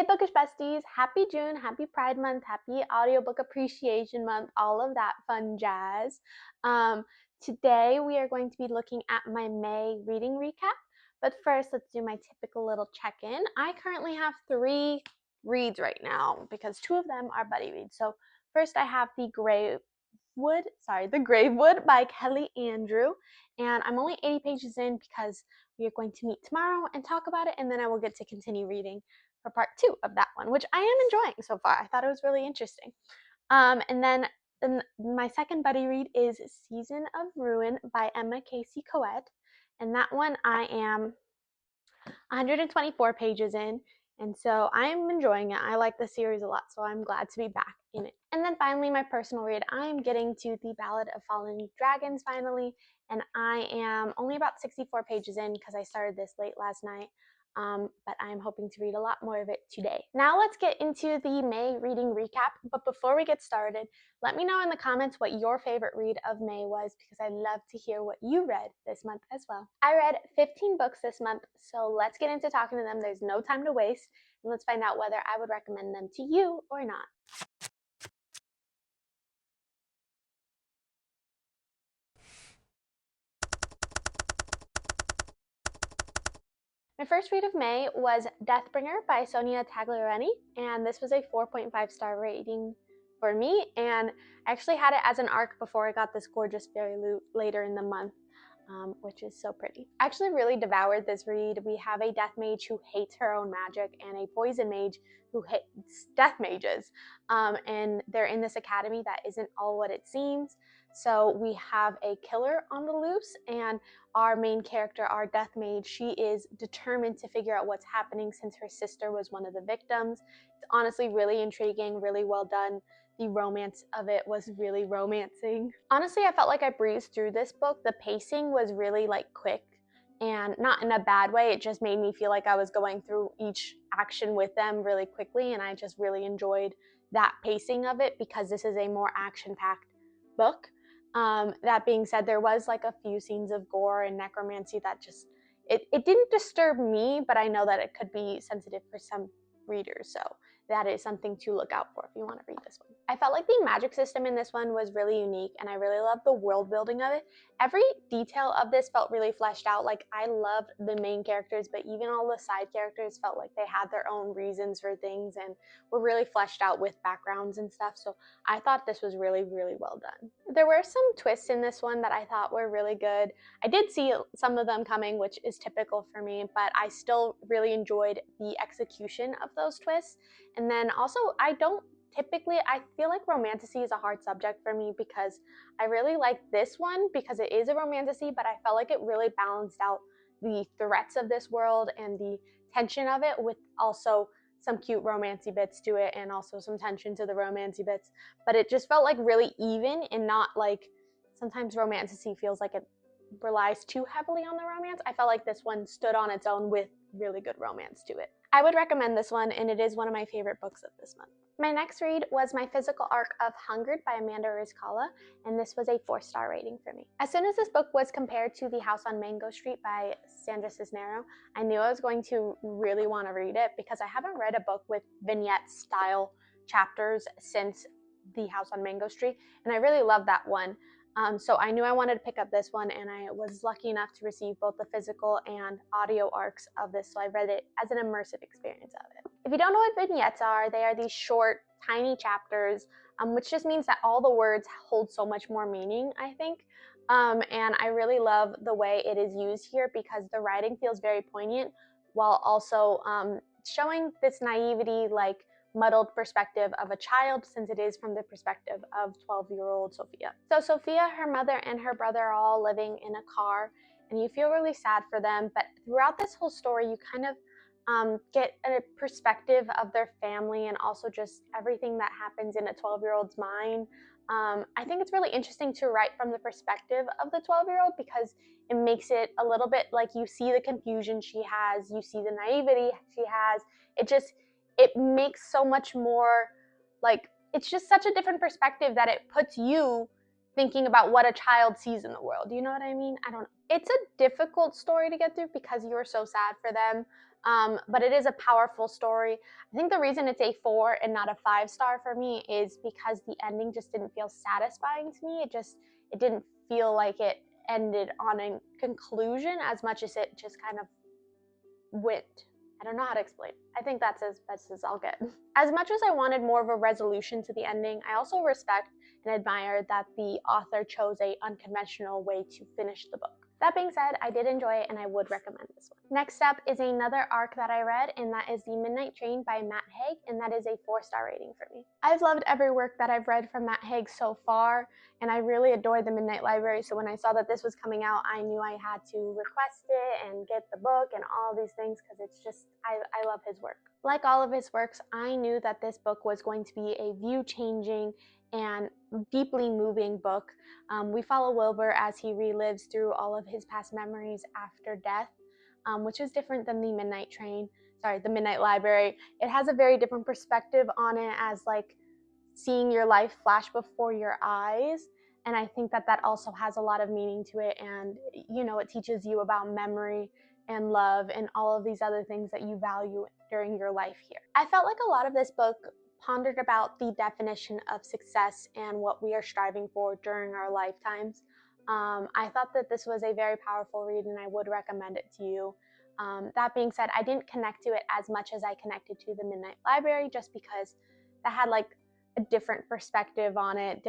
Hey bookish besties, happy June, happy Pride Month, happy audiobook appreciation month, all of that fun jazz. Um, Today we are going to be looking at my May reading recap, but first let's do my typical little check-in. I currently have 3 reads right now because 2 of them are buddy reads. So first I have The Gravewood by Kelly Andrew, and I'm only 80 pages in because we are going to meet tomorrow and talk about it, and then I will get to continue reading for part 2 of that one, which I am enjoying so far. I thought it was really interesting. And then my second buddy read is Season of Ruin by Emma Casey Coed, and that one I am 124 pages in, and so I'm enjoying it. I like the series a lot, so I'm glad to be back in it. And then finally, my personal read, I'm getting to The Ballad of Fallen Dragons finally, and I am only about 64 pages in because I started this late last night. But I'm hoping to read a lot more of it today. Now let's get into the May reading recap. But before we get started, let me know in the comments what your favorite read of May was, because I'd love to hear what you read this month as well. I read 15 books this month, so let's get into talking to them. There's no time to waste, and let's find out whether I would recommend them to you or not. My first read of May was Deathbringer by Sonia Tagliarini, and this was a 4.5-star rating for me, and I actually had it as an ARC before I got this gorgeous fairy loot later in the month, which is so pretty. I actually really devoured this read. We have a death mage who hates her own magic and a poison mage who hates death mages, and they're in this academy that isn't all what it seems. So we have a killer on the loose, and our main character, our death mage, she is determined to figure out what's happening since her sister was one of the victims. It's honestly really intriguing, really well done. The romance of it was really romancing. Honestly, I felt like I breezed through this book. The pacing was really quick, and not in a bad way. It just made me feel like I was going through each action with them really quickly, and I just really enjoyed that pacing of it because this is a more action-packed book. That being said, there was a few scenes of gore and necromancy that just, it didn't disturb me, but I know that it could be sensitive for some readers, so that is something to look out for if you want to read this one. I felt like the magic system in this one was really unique, and I really loved the world building of it. Every detail of this felt really fleshed out. I loved the main characters, but even all the side characters felt like they had their own reasons for things and were really fleshed out with backgrounds and stuff, so I thought this was really, really well done. There were some twists in this one that I thought were really good. I did see some of them coming, which is typical for me, but I still really enjoyed the execution of those twists. And then also, I feel like romantasy is a hard subject for me because I really like this one because it is a romantasy, but I felt like it really balanced out the threats of this world and the tension of it with also some cute romancy bits to it and also some tension to the romancy bits. But it just felt really even, and not sometimes romantasy feels like it relies too heavily on the romance. I felt like this one stood on its own with really good romance to it. I would recommend this one, and it is one of my favorite books of this month. My next read was my physical arc of Hungered by Amanda Rizkala, and this was a 4-star rating for me. As soon as this book was compared to The House on Mango Street by Sandra Cisnero, I knew I was going to really want to read it because I haven't read a book with vignette style chapters since The House on Mango Street, and I really love that one. So I knew I wanted to pick up this one, and I was lucky enough to receive both the physical and audio arcs of this, so I read it as an immersive experience of it. If you don't know what vignettes are, they are these short, tiny chapters, which just means that all the words hold so much more meaning, I think. And I really love the way it is used here because the writing feels very poignant while also showing this naivety, muddled perspective of a child, since it is from the perspective of 12-year-old Sophia. So Sophia, her mother, and her brother are all living in a car, and you feel really sad for them, but throughout this whole story you kind of get a perspective of their family and also just everything that happens in a 12-year-old's mind. I think it's really interesting to write from the perspective of the 12-year-old because it makes it a little bit you see the confusion she has, you see the naivety she has. It makes so much more, it's just such a different perspective that it puts you thinking about what a child sees in the world. You know what I mean? I don't know. It's a difficult story to get through because you're so sad for them. but it is a powerful story. I think the reason it's a 4 and not a 5-star for me is because the ending just didn't feel satisfying to me. It didn't feel like it ended on a conclusion as much as it just kind of went. I don't know how to explain. I think that's as best as I'll get. As much as I wanted more of a resolution to the ending, I also respect and admire that the author chose a unconventional way to finish the book. That being said, I did enjoy it and I would recommend this one. Next up is another arc that I read, and that is The Midnight Train by Matt Haig, and that is a 4-star rating for me. I've loved every work that I've read from Matt Haig so far, and I really adored The Midnight Library, so when I saw that this was coming out, I knew I had to request it and get the book and all these things because it's just, I love his work. Like all of his works, I knew that this book was going to be a view-changing and deeply moving book. We follow Wilbur as he relives through all of his past memories after death, which is different than The Midnight Library. It has a very different perspective on it, as like seeing your life flash before your eyes. And I think that also has a lot of meaning to it. And, it teaches you about memory and love and all of these other things that you value during your life here. I felt like a lot of this book pondered about the definition of success and what we are striving for during our lifetimes. I thought that this was a very powerful read and I would recommend it to you. That being said, I didn't connect to it as much as I connected to The Midnight Library, just because that had like a different perspective on it.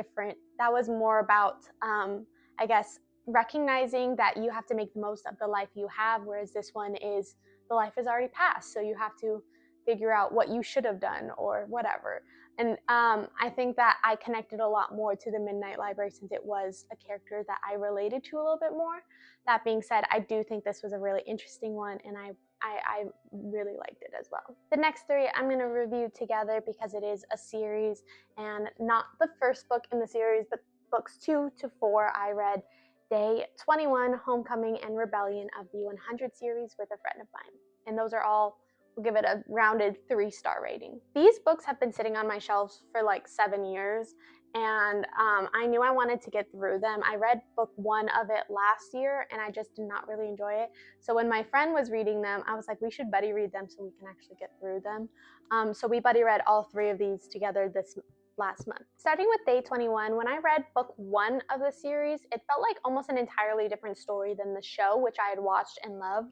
That was more about, I guess, recognizing that you have to make the most of the life you have, whereas this one is the life is already passed, so you have to figure out what you should have done or whatever. And I think that I connected a lot more to The Midnight Library since it was a character that I related to a little bit more. That being said, I do think this was a really interesting one, and I really liked it as well. The next 3 I'm going to review together because it is a series, and not the first book in the series, but books 2 to 4 I read Day 21, Homecoming, and Rebellion of the 100 series with a friend of mine. And those are all, we'll give it a rounded 3-star rating. These books have been sitting on my shelves for like 7 years, and I knew I wanted to get through them. I read book 1 of it last year, and I just did not really enjoy it. So when my friend was reading them, I was like, we should buddy read them so we can actually get through them. So we buddy read all 3 of these together this last month. Starting with Day 21, when I read book 1 of the series, it felt like almost an entirely different story than the show, which I had watched and loved.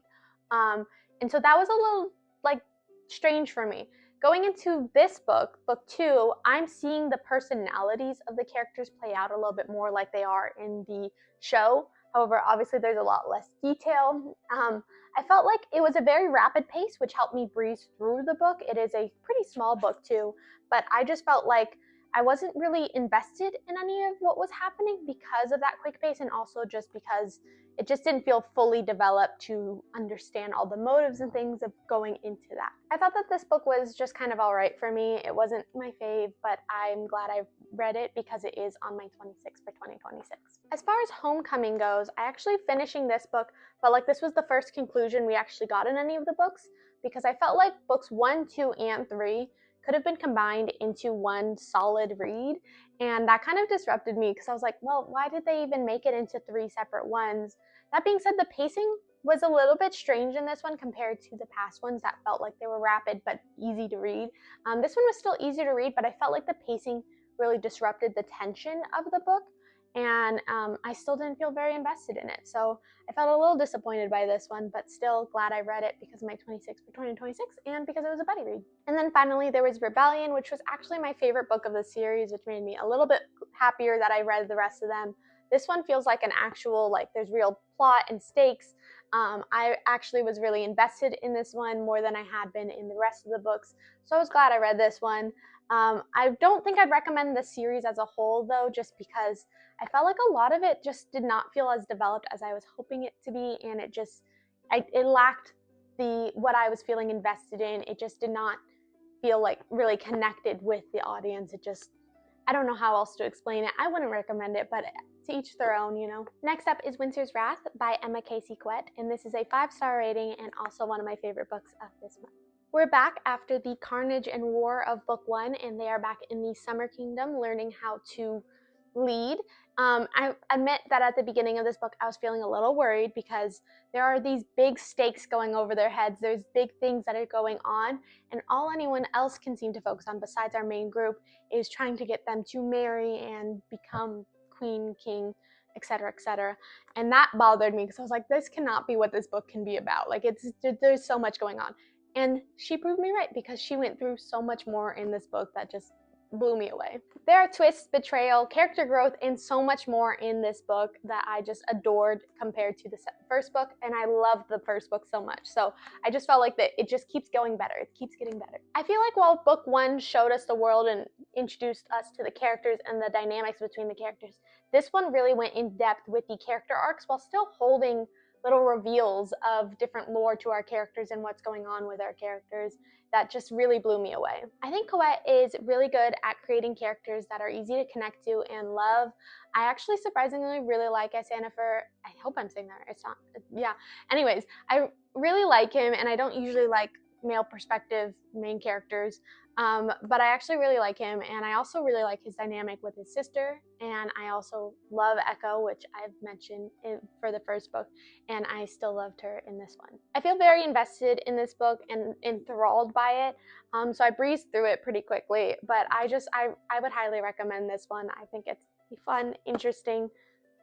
And so that was a little like strange for me. Going into this book, book 2, I'm seeing the personalities of the characters play out a little bit more like they are in the show. However, obviously there's a lot less detail. I felt like it was a very rapid pace, which helped me breeze through the book. It is a pretty small book too, but I just felt like I wasn't really invested in any of what was happening because of that quick pace, and also just because it just didn't feel fully developed to understand all the motives and things of going into that. I thought that this book was just kind of all right for me. It wasn't my fave, but I'm glad I read it because it is on my 26 for 2026. As far as Homecoming goes, I actually finishing this book felt like this was the first conclusion we actually got in any of the books, because I felt like books 1, 2, and 3 could have been combined into one solid read, and that kind of disrupted me because I was like, well, why did they even make it into 3 separate ones? That being said, the pacing was a little bit strange in this one compared to the past ones that felt like they were rapid but easy to read. This one was still easy to read, but I felt like the pacing really disrupted the tension of the book, and I still didn't feel very invested in it. So I felt a little disappointed by this one, but still glad I read it because of my 26 for 2026 and because it was a buddy read. And then finally there was Rebellion, which was actually my favorite book of the series, which made me a little bit happier that I read the rest of them. This one feels like an actual, like there's real plot and stakes. I actually was really invested in this one more than I had been in the rest of the books, so I was glad I read this one. I don't think I'd recommend the series as a whole though, just because I felt like a lot of it just did not feel as developed as I was hoping it to be, and it lacked what I was feeling invested in. It just did not feel like really connected with the audience. I don't know how else to explain it. I wouldn't recommend it, but to each their own, you know. Next up is Winter's Wrath by Emma Casey Quet, and this is a 5-star rating and also one of my favorite books of this month. We're back after the carnage and war of book 1, and they are back in the Summer Kingdom learning how to lead. I admit that at the beginning of this book, I was feeling a little worried because there are these big stakes going over their heads. There's big things that are going on, and all anyone else can seem to focus on, besides our main group, is trying to get them to marry and become queen, king, etc., etc. And that bothered me because I was like, this cannot be what this book can be about. Like, there's so much going on. And she proved me right because she went through so much more in this book that just blew me away. There are twists, betrayal, character growth, and so much more in this book that I just adored compared to the first book, and I loved the first book so much. So I just felt like that it just keeps going better. It keeps getting better. I feel like while book one showed us the world and introduced us to the characters and the dynamics between the characters, this one really went in depth with the character arcs while still holding little reveals of different lore to our characters and what's going on with our characters that just really blew me away. I think Coette is really good at creating characters that are easy to connect to and love. I actually surprisingly really like Isanfer. I hope I'm saying that right. It's not, yeah. Anyways, I really like him, and I don't usually like male perspective main characters. But I actually really like him, and I also really like his dynamic with his sister, and I also love Echo, which I've mentioned for the first book, and I still loved her in this one. I feel very invested in this book and enthralled by it, so I breezed through it pretty quickly, but I would highly recommend this one. I think it's a fun, interesting,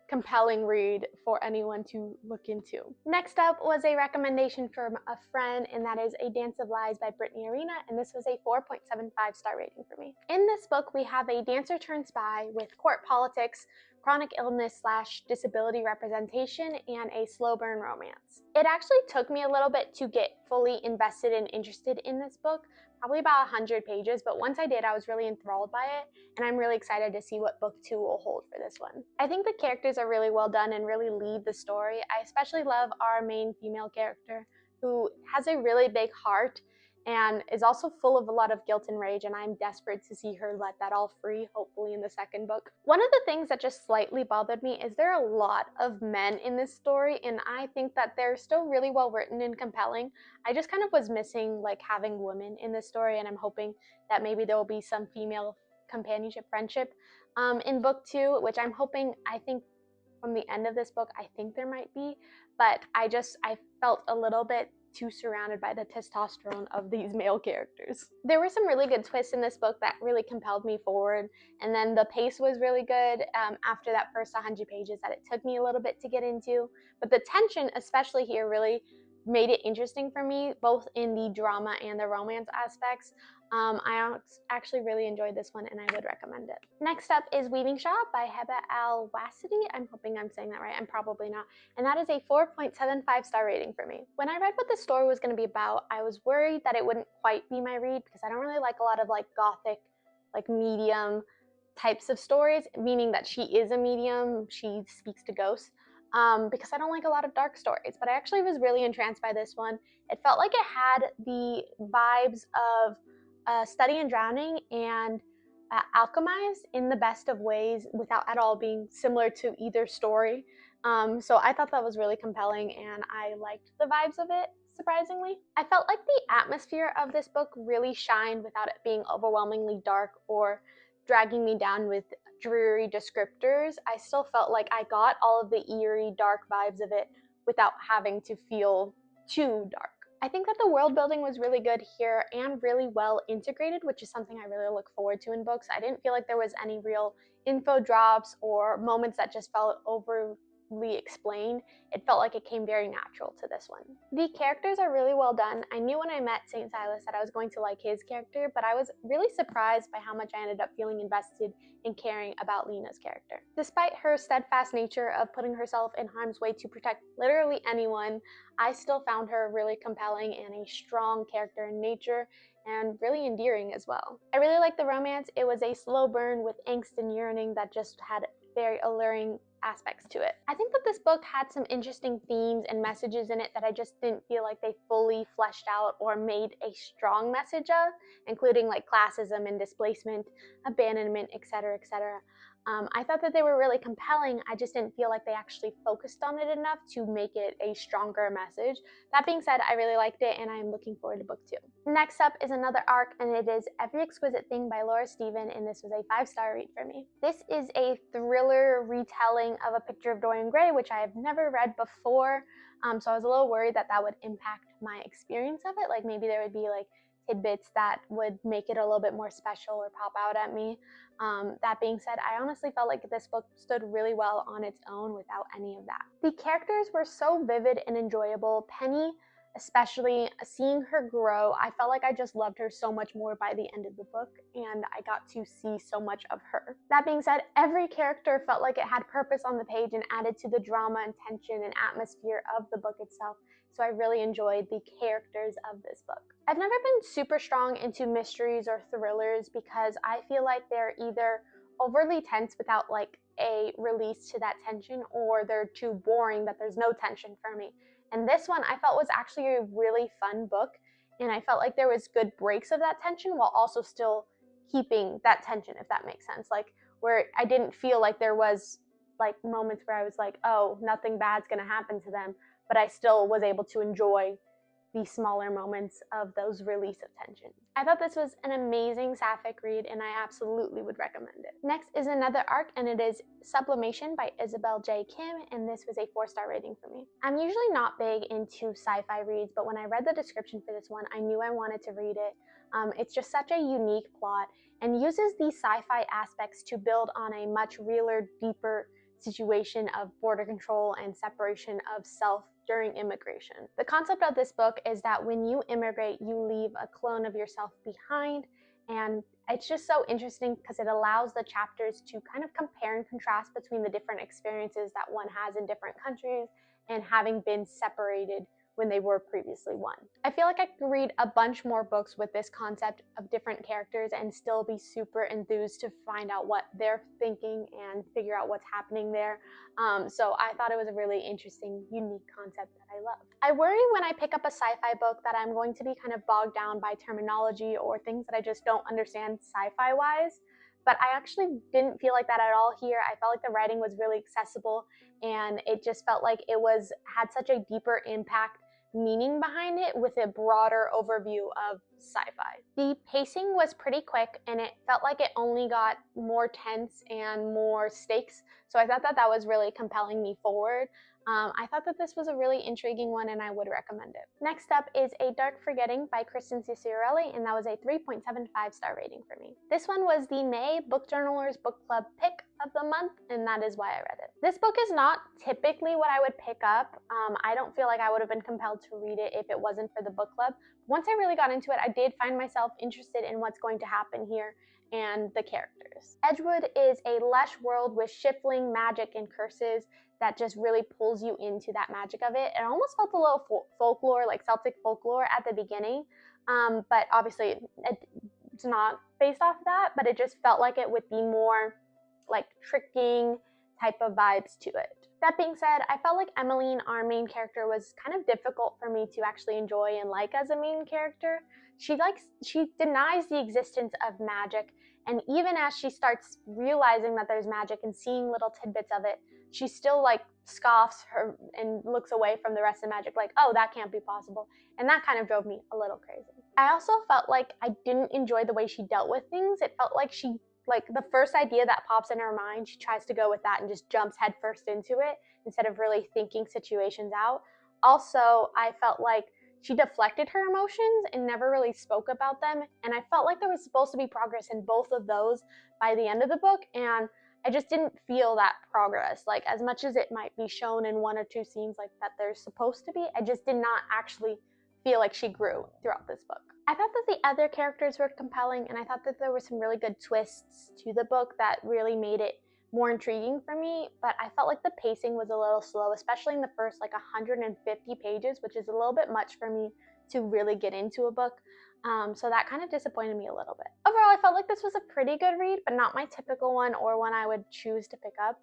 compelling read for anyone to look into. Next up was a recommendation from a friend, and that is A Dance of Lies by Brittany Arena, and this was a 4.75 star rating for me. In this book, we have a dancer turned spy with court politics, chronic illness / disability representation, and a slow burn romance. It actually took me a little bit to get fully invested and interested in this book, probably about 100 pages, but once I did, I was really enthralled by it, and I'm really excited to see what book 2 will hold for this one. I think the characters are really well done and really lead the story. I especially love our main female character, who has a really big heart and is also full of a lot of guilt and rage, and I'm desperate to see her let that all free, hopefully in the second book. One of the things that just slightly bothered me is there are a lot of men in this story, and I think that they're still really well written and compelling. I just kind of was missing like having women in this story, and I'm hoping that maybe there will be some female companionship, friendship in book 2, which I'm hoping. I think from the end of this book, I think there might be, but I felt a little bit too surrounded by the testosterone of these male characters. There were some really good twists in this book that really compelled me forward, and then the pace was really good after that first 100 pages that it took me a little bit to get into, but the tension, especially here, really made it interesting for me, both in the drama and the romance aspects. I actually really enjoyed this one, and I would recommend it. Next up is Weaving Shop by Heba Al-Wasiti. I'm hoping I'm saying that right. I'm probably not. And that is a 4.75 star rating for me. When I read what the story was going to be about, I was worried that it wouldn't quite be my read because I don't really like a lot of like gothic, like medium types of stories, meaning that she is a medium, she speaks to ghosts. Because I don't like a lot of dark stories, but I actually was really entranced by this one. It felt like it had the vibes of Study in Drowning and Alchemized in the best of ways without at all being similar to either story. So I thought that was really compelling, and I liked the vibes of it, surprisingly. I felt like the atmosphere of this book really shined without it being overwhelmingly dark or dragging me down with dreary descriptors. I still felt like I got all of the eerie, dark vibes of it without having to feel too dark. I think that the world building was really good here and really well integrated, which is something I really look forward to in books. I didn't feel like there was any real info drops or moments that just felt overly explained. It felt like it came very natural to this one. The characters are really well done. I knew when I met St. Silas that I was going to like his character, but I was really surprised by how much I ended up feeling invested in caring about Lena's character. Despite her steadfast nature of putting herself in harm's way to protect literally anyone, I still found her really compelling and a strong character in nature, and really endearing as well. I really liked the romance. It was a slow burn with angst and yearning that just had very alluring aspects to it. I think that this book had some interesting themes and messages in it that I just didn't feel like they fully fleshed out or made a strong message of, including like classism and displacement, abandonment, etc., etc. I thought that they were really compelling. I just didn't feel like they actually focused on it enough to make it a stronger message. That being said, I really liked it and I'm looking forward to book 2. Next up is another arc, and it is Every Exquisite Thing by Laura Steven, and this was a 5-star read for me. This is a thriller retelling of A Picture of Dorian Gray, which I have never read before, so I was a little worried that that would impact my experience of it. Like maybe there would be like tidbits that would make it a little bit more special or pop out at me. That being said, I honestly felt like this book stood really well on its own without any of that. The characters were so vivid and enjoyable. Penny, especially seeing her grow, I felt like I just loved her so much more by the end of the book, and I got to see so much of her. That being said, every character felt like it had purpose on the page and added to the drama and tension and atmosphere of the book itself. So I really enjoyed the characters of this book. I've never been super strong into mysteries or thrillers because I feel like they're either overly tense without like a release to that tension, or they're too boring that there's no tension for me. And this one I felt was actually a really fun book, and I felt like there was good breaks of that tension while also still keeping that tension, if that makes sense. Like where I didn't feel like there was like moments where I was like, oh, nothing bad's gonna happen to them, but I still was able to enjoy the smaller moments of those release of tension. I thought this was an amazing sapphic read, and I absolutely would recommend it. Next is another arc, and it is Sublimation by Isabel J. Kim, and this was a 4-star rating for me. I'm usually not big into sci-fi reads, but when I read the description for this one, I knew I wanted to read it. It's just such a unique plot and uses these sci-fi aspects to build on a much realer, deeper situation of border control and separation of self during immigration. The concept of this book is that when you immigrate, you leave a clone of yourself behind, and it's just so interesting because it allows the chapters to kind of compare and contrast between the different experiences that one has in different countries and having been separated when they were previously one. I feel like I could read a bunch more books with this concept of different characters and still be super enthused to find out what they're thinking and figure out what's happening there. So I thought it was a really interesting, unique concept that I loved. I worry when I pick up a sci-fi book that I'm going to be kind of bogged down by terminology or things that I just don't understand sci-fi wise. But I actually didn't feel like that at all here. I felt like the writing was really accessible, and it just felt like it had such a deeper impact meaning behind it with a broader overview of sci-fi. The pacing was pretty quick, and it felt like it only got more tense and more stakes, so I thought that that was really compelling me forward. I thought that this was a really intriguing one, and I would recommend it. Next up is A Dark Forgetting by Kristen Cicciarelli, and that was a 3.75-star rating for me. This one was the May Book Journalers Book Club pick of the month, and that is why I read it. This book is not typically what I would pick up. I don't feel like I would have been compelled to read it if it wasn't for the book club. Once I really got into it, I did find myself interested in what's going to happen here and the characters. Edgewood is a lush world with shifting magic and curses that just really pulls you into that magic of it. It almost felt a little folklore, like Celtic folklore at the beginning, but obviously it's not based off of that, but it just felt like it would be more like tricking type of vibes to it. That being said, I felt like Emmeline, our main character, was kind of difficult for me to actually enjoy and like as a main character. She denies the existence of magic, and even as she starts realizing that there's magic and seeing little tidbits of it, she still like scoffs her and looks away from the rest of magic like, oh, that can't be possible. And that kind of drove me a little crazy. I also felt like I didn't enjoy the way she dealt with things. It felt like the first idea that pops in her mind, she tries to go with that and just jumps headfirst into it instead of really thinking situations out. Also, I felt like she deflected her emotions and never really spoke about them, and I felt like there was supposed to be progress in both of those by the end of the book, and I just didn't feel that progress. Like, as much as it might be shown in one or two scenes like that there's supposed to be, I just did not actually feel like she grew throughout this book. I thought that the other characters were compelling, and I thought that there were some really good twists to the book that really made it more intriguing for me, but I felt like the pacing was a little slow, especially in the first like 150 pages, which is a little bit much for me to really get into a book. So that kind of disappointed me a little bit. Overall, I felt like this was a pretty good read, but not my typical one or one I would choose to pick up.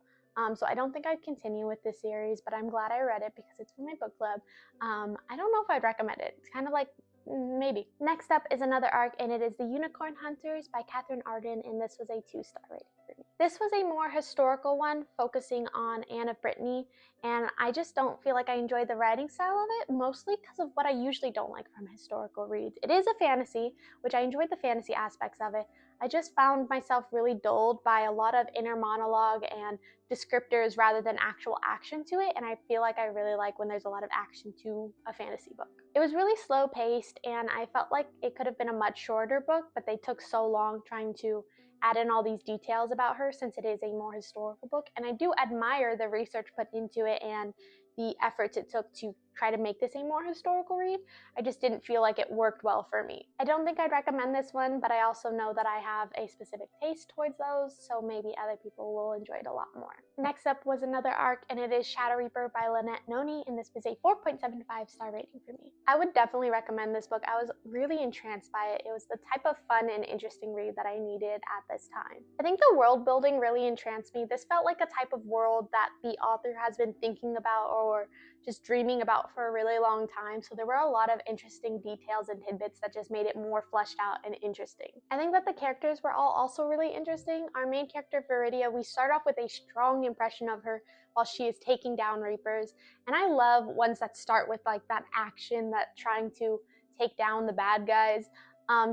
So I don't think I'd continue with this series, but I'm glad I read it because it's for my book club. I don't know if I'd recommend it. It's kind of like maybe. Next up is another arc, and it is The Unicorn Hunters by Catherine Arden, and this was a 2-star rating for me. This was a more historical one, focusing on Anne of Brittany, and I just don't feel like I enjoyed the writing style of it, mostly because of what I usually don't like from historical reads. It is a fantasy, which I enjoyed the fantasy aspects of it. I just found myself really dulled by a lot of inner monologue and descriptors rather than actual action to it, and I feel like I really like when there's a lot of action to a fantasy book. It was really slow paced, and I felt like it could have been a much shorter book, but they took so long trying to add in all these details about her since it is a more historical book, and I do admire the research put into it and the efforts it took to try to make this a more historical read. I just didn't feel like it worked well for me. I don't think I'd recommend this one, but I also know that I have a specific taste towards those, so maybe other people will enjoy it a lot more. Next up was another arc, and it is Shadow Reaper by Lynette Noni, and this was a 4.75 star rating for me. I would definitely recommend this book. I was really entranced by it. It was the type of fun and interesting read that I needed at this time. I think the world building really entranced me. This felt like a type of world that the author has been thinking about or just dreaming about for a really long time, so there were a lot of interesting details and tidbits that just made it more fleshed out and interesting. I think that the characters were all also really interesting. Our main character, Viridia, we start off with a strong impression of her while she is taking down Reapers, and I love ones that start with like that action, that trying to take down the bad guys,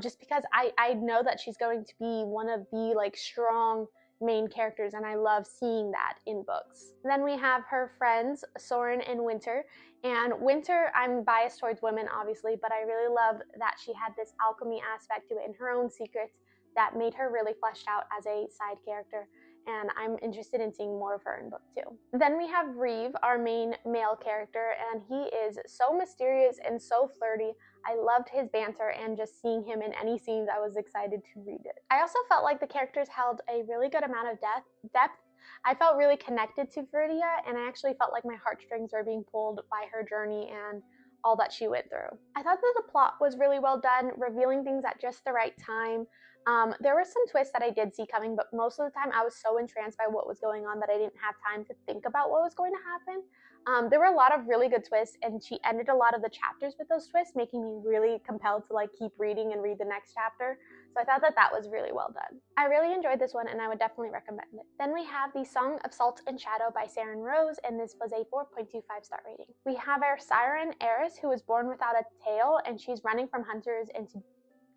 just because I know that she's going to be one of the like strong main characters, and I love seeing that in books. Then we have her friends, Soren and Winter. And Winter, I'm biased towards women, obviously, but I really love that she had this alchemy aspect to it and her own secrets that made her really fleshed out as a side character, and I'm interested in seeing more of her in book 2. Then we have Reeve, our main male character, and he is so mysterious and so flirty. I loved his banter, and just seeing him in any scenes, I was excited to read it. I also felt like the characters held a really good amount of depth. I felt really connected to Viridia, and I actually felt like my heartstrings were being pulled by her journey and all that she went through. I thought that the plot was really well done, revealing things at just the right time. There were some twists that I did see coming, but most of the time I was so entranced by what was going on that I didn't have time to think about what was going to happen. There were a lot of really good twists, and she ended a lot of the chapters with those twists, making me really compelled to like keep reading and read the next chapter. So I thought that that was really well done. I really enjoyed this one, and I would definitely recommend it. Then we have The Song of Salt and Shadow by Saren Rose, and this was a 4.25 star rating. We have our siren Eris, who was born without a tail, and she's running from hunters, and to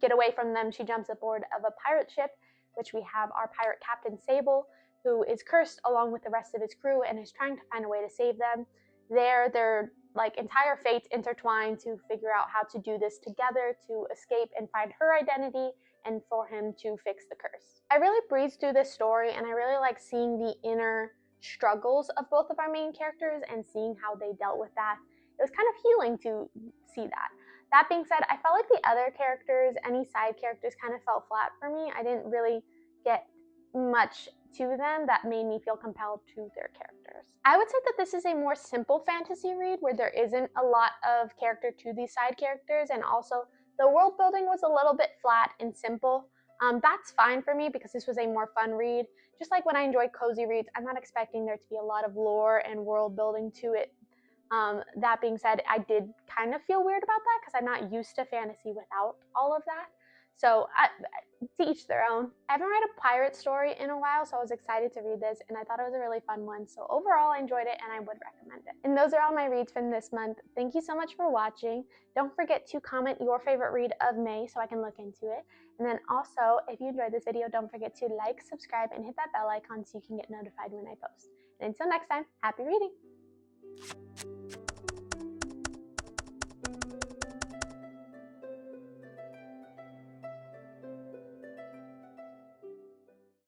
get away from them, she jumps aboard of a pirate ship, which we have our pirate captain Sable, who is cursed along with the rest of his crew and is trying to find a way to save them. Their like entire fates intertwine to figure out how to do this together to escape and find her identity and for him to fix the curse. I really breezed through this story, and I really like seeing the inner struggles of both of our main characters and seeing how they dealt with that. It was kind of healing to see that. That being said, I felt like the other characters, any side characters, kind of fell flat for me. I didn't really get much to them that made me feel compelled to their characters. I would say that this is a more simple fantasy read where there isn't a lot of character to these side characters, and also the world building was a little bit flat and simple. That's fine for me because this was a more fun read. Just like when I enjoy cozy reads, I'm not expecting there to be a lot of lore and world building to it. That being said, I did kind of feel weird about that because I'm not used to fantasy without all of that. So to each their own. I haven't read a pirate story in a while, so I was excited to read this, and I thought it was a really fun one. So overall, I enjoyed it, and I would recommend it. And those are all my reads from this month. Thank you so much for watching. Don't forget to comment your favorite read of May so I can look into it. And then also, if you enjoyed this video, don't forget to like, subscribe, and hit that bell icon so you can get notified when I post. And until next time, happy reading!